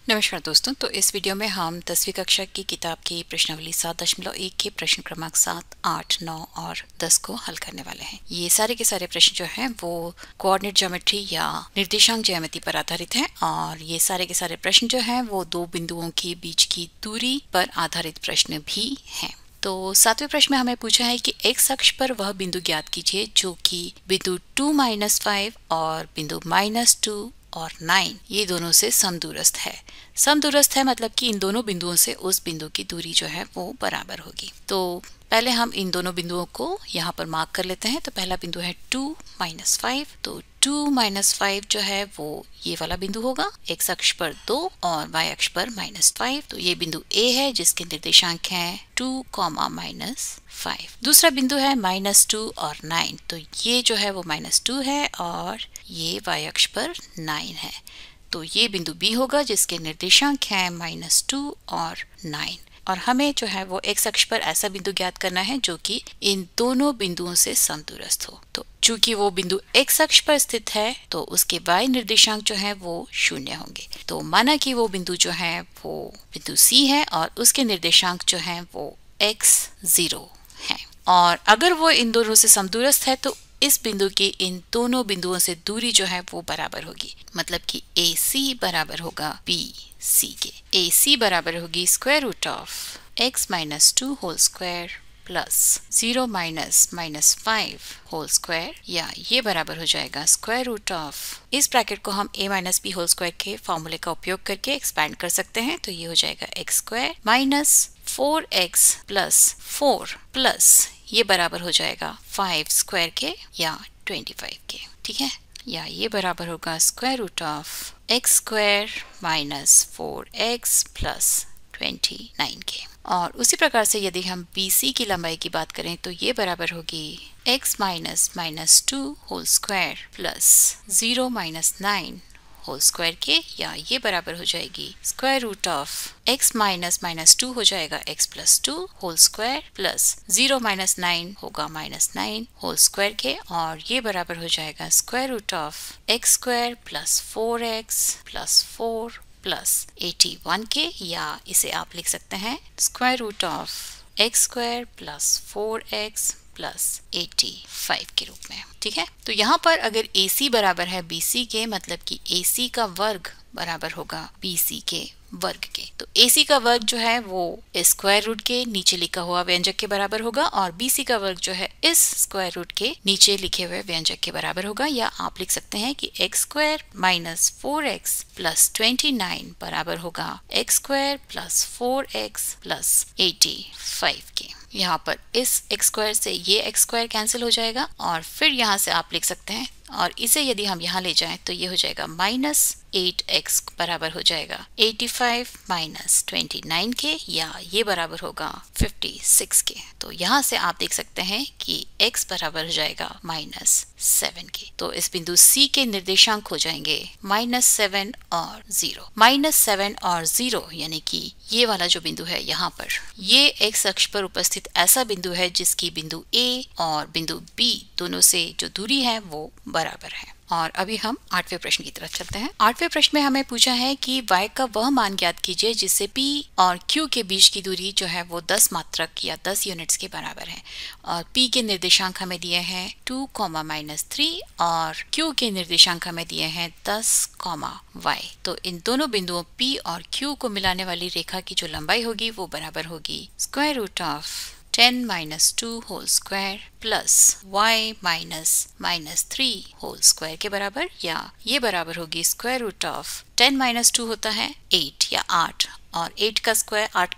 नमस्कार दोस्तों। तो इस वीडियो में हम 10वीं कक्षा की किताब की प्रश्नावली 7.1 के प्रश्न क्रमांक 7, 8, 9 और 10 को हल करने वाले हैं। ये सारे के सारे प्रश्न जो हैं वो कोऑर्डिनेट ज्योमेट्री या निर्देशांक ज्यामिति पर आधारित हैं और ये सारे के सारे प्रश्न जो हैं वो दो बिंदुओं के बीच की दूरी पर आधारित प्रश्न भी हैं। तो 7वें प्रश्न में हमें पूछा है कि एक्स अक्ष पर वह बिंदु ज्ञात कीजिए जो कि बिंदु 2-5 और बिंदु -2 और 9 ये दोनों से समदूरस्थ है। समदूरस्थ है मतलब कि इन दोनों बिंदुओं से उस बिंदु की दूरी जो है वो बराबर होगी। तो पहले हम इन दोनों बिंदुओं को यहाँ पर मार्क कर लेते हैं। तो पहला बिंदु है 2-5। तो 2-5 जो है वो ये वाला बिंदु होगा, एक्स अक्ष पर 2 और वाई अक्ष पर -5। तो ये बिंदु ए है जिसके निर्देशांक हैं 2, -5। दूसरा बिंदु है -2 और 9। तो ये जो है वो -2 है और ये वाई अक्ष पर 9 है। तो ये बिंदु बी होगा जिसके निर्देशांक हैं -2 और 9। और हमें जो है वो एक्स अक्ष पर ऐसा बिंदु ज्ञात करना है जो कि इन दोनों बिंदुओं से समदूरस्थ हो। तो चूंकि वो बिंदु एक्स अक्ष पर स्थित है तो उसके वाई निर्देशांक जो है वो 0 होंगे। तो माना कि वो बिंदु जो है वो बिंदु सी है और उसके निर्देशांक जो है वो x0 है। और अगर वो इन दोनों से समदूरस्थ है तो इस बिंदु की इन दोनों बिंदुओं से दूरी जो है वो बराबर होगी। मतलब कि AC बराबर होगा BC के। AC बराबर होगी √(x-2) whole square plus 0 -5 whole square, या ये बराबर हो जाएगा √(। इस ब्रैकेट को हम a-b होल स्क्वायर के फॉर्मूले का उपयोग करके एक्सपैंड कर सकते हैं। तो ये हो जाएगा x² minus 4x plus 4 plus ये बराबर हो जाएगा 5 स्क्वायर के या 25 के। ठीक है, या ये बराबर होगा √(x² माइनस 4x प्लस 29 के। और उसी प्रकार से यदि हम BC की लंबाई की बात करें तो ये बराबर होगी x -2 whole square plus 0 -9 whole square के, या ये बराबर हो जाएगी √(x -2 हो जाएगा x plus 2 whole square plus 0 -9 होगा -9 होल स्क्वायर के, और ये बराबर हो जाएगा √(x² plus 4x plus 4 plus 81 के, या इसे आप लिख सकते हैं √(x² प्लस 4x प्लस 85 के रूप में। ठीक है, तो यहाँ पर अगर AC बराबर है BC के, मतलब कि AC का वर्ग बराबर होगा BC के वर्ग के। तो AC का वर्ग जो है वो इस स्क्वायर रूट के नीचे लिखा हुआ व्यंजक के बराबर होगा और BC का वर्ग जो है इस स्क्वायर रूट के नीचे लिखे हुए व्यंजक के बराबर होगा। या आप लिख सकते हैं कि x² माइनस 4x प्लस 29 बराबर होगा x² प्लस 4x प्लस 85 के। यहाँ पर इस x² से ये x² कैंसिल हो जाएगा और फिर यहाँ से आप लिख सकते हैं, और इसे यदि हम यहाँ ले जाएं तो ये हो जाएगा -8x बराबर हो जाएगा 85 माइनस 29 के, या ये बराबर होगा 56 के। तो यहाँ से आप देख सकते हैं कि x बराबर हो जाएगा -7 के। तो इस बिंदु C के निर्देशांक हो जाएंगे -7 और 0। -7 और 0 यानी कि ये वाला जो बिंदु है यहाँ पर, ये x अक्ष पर उपस्थित ऐसा बिंदु है जिसकी बिंदु A और बिंदु B दोनों से जो दूरी है वो बराबर है। और अभी हम 8वें प्रश्न की तरफ चलते हैं। 8वें प्रश्न में हमें पूछा है कि y का वह मान ज्ञात कीजिए जिससे P और Q के बीच की दूरी जो है वो 10 मात्रक या 10 यूनिट्स के बराबर है। और P के निर्देशांक हमें दिए हैं 2, -3 और Q के निर्देशांक हमें दिए हैं 10, y। तो इन दोनों बिंदुओं P और Q को मिलाने वाली रेखा की जो लंबाई होगी वो बराबर होगी √10 -2 whole square plus y -3 whole square के बराबर, या ये बराबर होगी √10 -2 होता है 8 या 8 और 8 का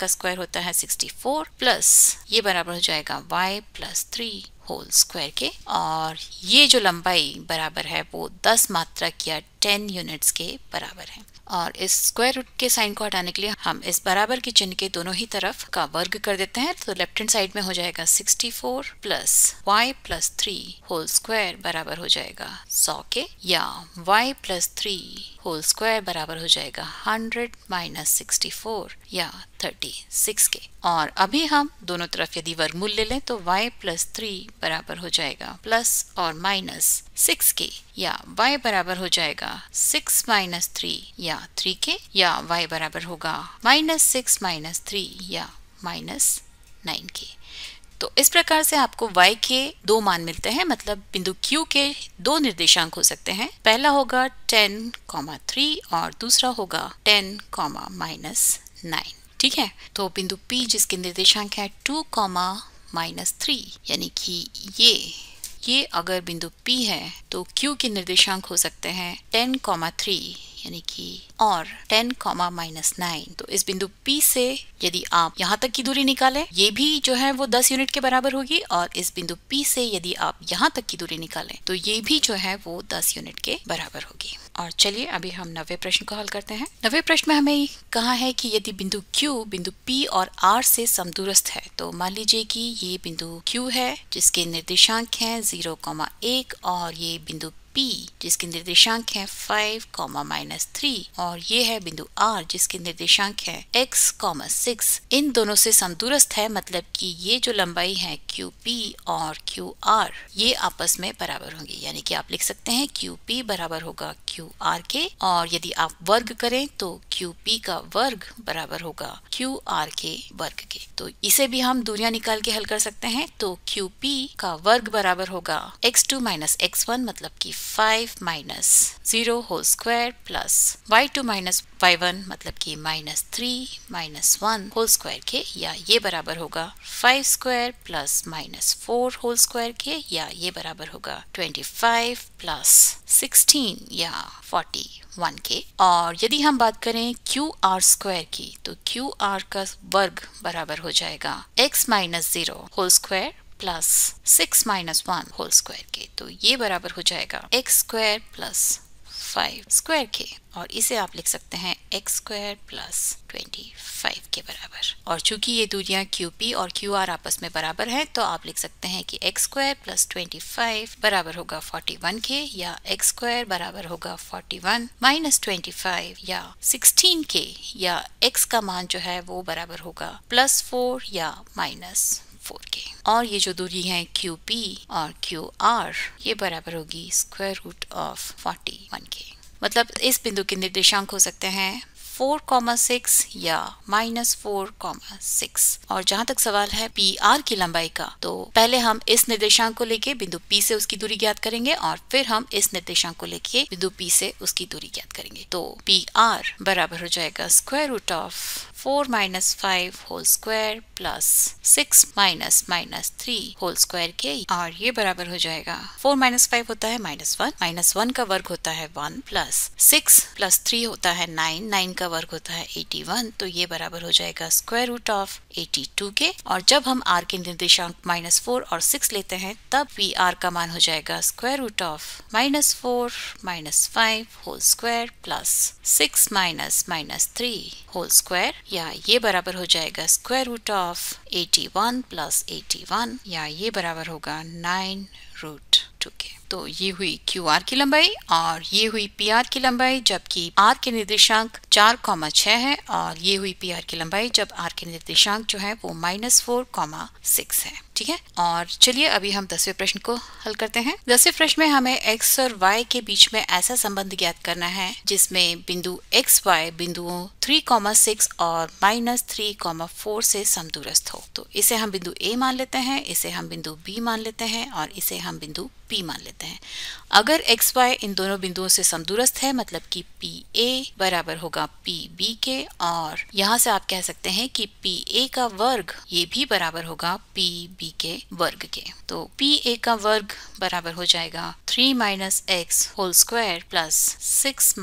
स्क्वायर होता है 64 प्लस ये बराबर हो जाएगा y प्लस 3 होल स्क्वायर के, और ये जो लंबाई बराबर है वो 10 मात्रक या 10 यूनिट्स के बराबर है। और इस स्क्वायर रूट के साइन को हटाने के लिए हम इस बराबर के चिन्ह के दोनों ही तरफ का वर्ग कर देते हैं। तो लेफ्ट हैंड साइड में हो जाएगा 64 plus y plus 3 whole square बराबर हो जाएगा 100 के, या y प्लस 3 होल स्क्वायर बराबर हो जाएगा 100 माइनस 64 या 36 के। और अभी हम दोनों तरफ यदि वर्गमूल ले लें तो y प्लस 3 बराबर हो जाएगा प्लस और माइनस 6 के, या y बराबर हो जाएगा 6 माइनस 3 या 3 के, या y बराबर होगा -6 माइनस 3 या -9 के। तो इस प्रकार से आपको y के दो मान मिलते हैं, मतलब बिंदु Q के दो निर्देशांक हो सकते हैं। पहला होगा 10,3 और दूसरा होगा 10,-9। ठीक है, तो बिंदु P जिसके निर्देशांक है 2,-3, यानी कि ये अगर बिंदु P है तो Q के निर्देशांक हो सकते हैं 10,3 यानी कि और 10,-9। तो इस बिंदु P से यदि आप यहाँ तक की दूरी निकालें, ये भी जो है वो 10 यूनिट के बराबर होगी, और इस बिंदु P से यदि आप यहाँ तक की दूरी निकालें तो ये भी जो है वो 10 यूनिट के बराबर होगी। और चलिए अभी हम 90वें प्रश्न को हल करते हैं। 90वें प्रश्न में हमें कहा है कि यदि बिंदु Q बिंदु P और R से समदूरस्थ है, तो मान लीजिए कि ये बिंदु Q है जिसके निर्देशांक हैं 0,1 और ये बिंदु P जिसके निर्देशांक है 5,-3 और ये है बिंदु R जिसके निर्देशांक है x, 6। इन दोनों से समदूरस्थ है, मतलब कि ये जो लंबाई है QP और QR ये आपस में बराबर होंगी, यानी कि आप लिख सकते हैं QP बराबर होगा QR के, और यदि आप वर्ग करें तो QP का वर्ग बराबर होगा QR के वर्ग के। तो इसे भी हम दूरियां निकाल के हल कर सकते हैं। तो QP का वर्ग बराबर होगा x2 - x1, मतलब कि 5 - 0 whole square plus y2 - y1, मतलब कि -3 - 1 होल स्क्वायर के, या ये बराबर होगा 5 स्क्वायर प्लस -4 होल स्क्वायर के, या ये बराबर होगा 25 प्लस 16 या 41 के। और यदि हम बात करें QR स्क्वायर की, तो QR का वर्ग बराबर हो जाएगा x - 0 whole square plus 6 - 1 whole square के, तो ये बराबर हो जाएगा x स्क्वायर प्लस 5 स्क्वायर के, और इसे आप लिख सकते हैं x स्क्वायर प्लस 25 के बराबर। और चूंकि ये दूरियां QP और QR आपस में बराबर हैं, तो आप लिख सकते हैं कि x स्क्वायर प्लस 25 बराबर होगा 41 के, या x स्क्वायर बराबर होगा 41 माइनस 25 या 16 के, या x का मान जो है वो बराबर होगा +4 या -4 के। और ये जो दूरी है QP और QR ये बराबर होगी स्क्वायर रूट ऑफ 41 के। मतलब इस बिंदु के निर्देशांक हो सकते हैं 4,6 या -4,6। और जहां तक सवाल है PR की लंबाई का, तो पहले हम इस निर्देशांक को लेके बिंदु P से उसकी दूरी ज्ञात करेंगे, और फिर हम इस निर्देशांक को लेके बिंदु P से उसकी दूरी ज्ञात करेंगे। तो PR बराबर हो जाएगा square root of 4 - 5 whole square plus 6 - -3 whole square के, और ये बराबर हो जाएगा 4 - 5 होता है -1, -1 का वर्ग होता है 1, प्लस 6 + 3 होता है 9, 9 का वर्ग होता है 81, तो ये बराबर हो जाएगा स्क्वायर रूट ऑफ 82 के। और जब हम R के निर्देशांक -4 और 6 लेते हैं, तब PR का मान हो जाएगा square root of -4 - 5 whole square plus 6 - -3 whole square, या ये बराबर हो जाएगा स्क्वायर रूट ऑफ 81 प्लस 81, या ये बराबर होगा 9√2 के। तो ये हुई QR की लंबाई और ये हुई PR की लंबाई, जबकि R के निर्देशांक 4,6 है, और ये हुई PR की लंबाई जब R के निर्देशांक जो है वो -4,6 है। ठीक है, और चलिए अभी हम 10वें प्रश्न को हल करते हैं। 10वें प्रश्न में हमें x और y के बीच में ऐसा संबंध ज्ञात करना है जिसमें बिंदु XY बिंदुओं 3,6 और -3,4 से समदूरस्थ हो। तो इसे हम बिंदु A मान लेते हैं, इसे हम बिंदु B मान लेते हैं, और इसे हम बिंदु P मान लेते हैं। अगर XY इन दोनों बिंदुओं से समदूरस्थ है, मतलब कि PA बराबर होगा PB के, और यहाँ से आप कह सकते हैं कि PA का वर्ग ये भी बराबर होगा PB के वर्ग के। तो PA का वर्ग बराबर हो जाएगा 3 - x whole square plus 6 -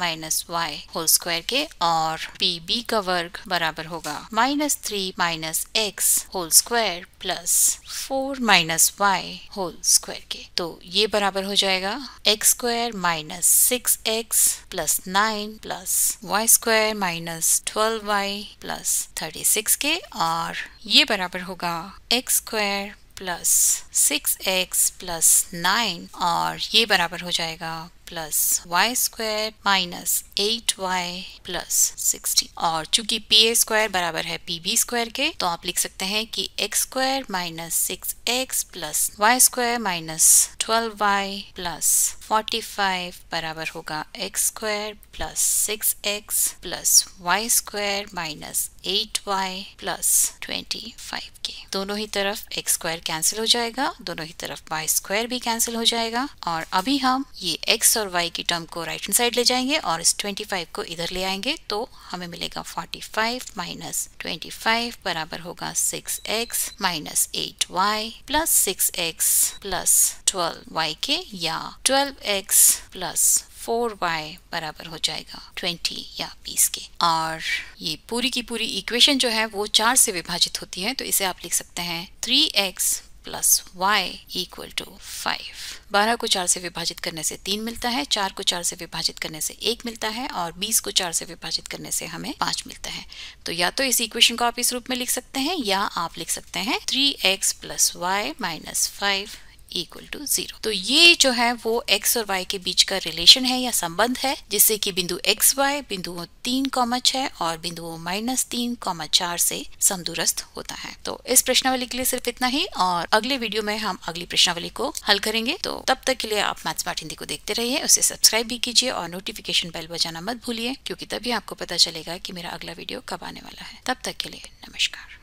y whole square के, और PB का वर्ग बराबर होगा -3 - x whole square plus 4 - y whole square के। तो ये बराबर हो जाएगा x square minus 6x plus 9 plus y square minus 12y plus 36 के, और ये बराबर होगा x square plus 6x plus 9, और ये बराबर हो जाएगा plus y square minus 8y plus 16। और चूंकि PA स्क्वायर बराबर है PB स्क्वायर के, तो आप लिख सकते हैं कि x square minus 6x plus y square minus 12y plus 45 बराबर होगा x square plus 6x plus y square minus 8y plus 25 के। दोनों ही तरफ x स्क्वायर कैंसिल हो जाएगा, दोनों ही तरफ y स्क्वायर भी कैंसिल हो जाएगा और अभी हम ये x और y की टर्म को राइट हैंड साइड ले जाएंगे और इस 25 को इधर ले आएंगे तो हमें मिलेगा 45 माइनस 25 बराबर होगा 6x minus 8y plus 6x plus 12y के या 12x प्लस 4y बराबर हो जाएगा 20 या 20 के। और ये पूरी की पूरी इक्वेशन जो है वो 4 से विभाजित होती है, तो इसे आप लिख सकते हैं 3x plus y equal to 5। 12 को 4 से विभाजित करने से 3 मिलता है, 4 को 4 से विभाजित करने से 1 मिलता है और 20 को 4 से विभाजित करने से हमें 5 मिलता है। तो या तो इस इक्वेशन को आप इस रूप में लिख सकते हैं या आप लिख सकते हैं 3x plus y minus 5 equal to 0। तो ये जो है वो x और y के बीच का रिलेशन है या संबंध है, जिससे कि बिंदु x y बिंदुओं 3,6 और बिंदुओं -3,4 से समदूरस्थ होता है। तो इस प्रश्नावली के लिए सिर्फ इतना ही और अगले वीडियो में हम अगली प्रश्नावली को हल करेंगे। तो तब तक के लिए आप मैथ्स स्मार्ट हिंदी को देखते रहिए, उसे सब्सक्राइब भी कीजिए और नोटिफिकेशन बेल बजाना मत भूलिए, क्योंकि तभी आपको पता चलेगा कि मेरा अगला वीडियो कब आने वाला है। तब तक के लिए नमस्कार।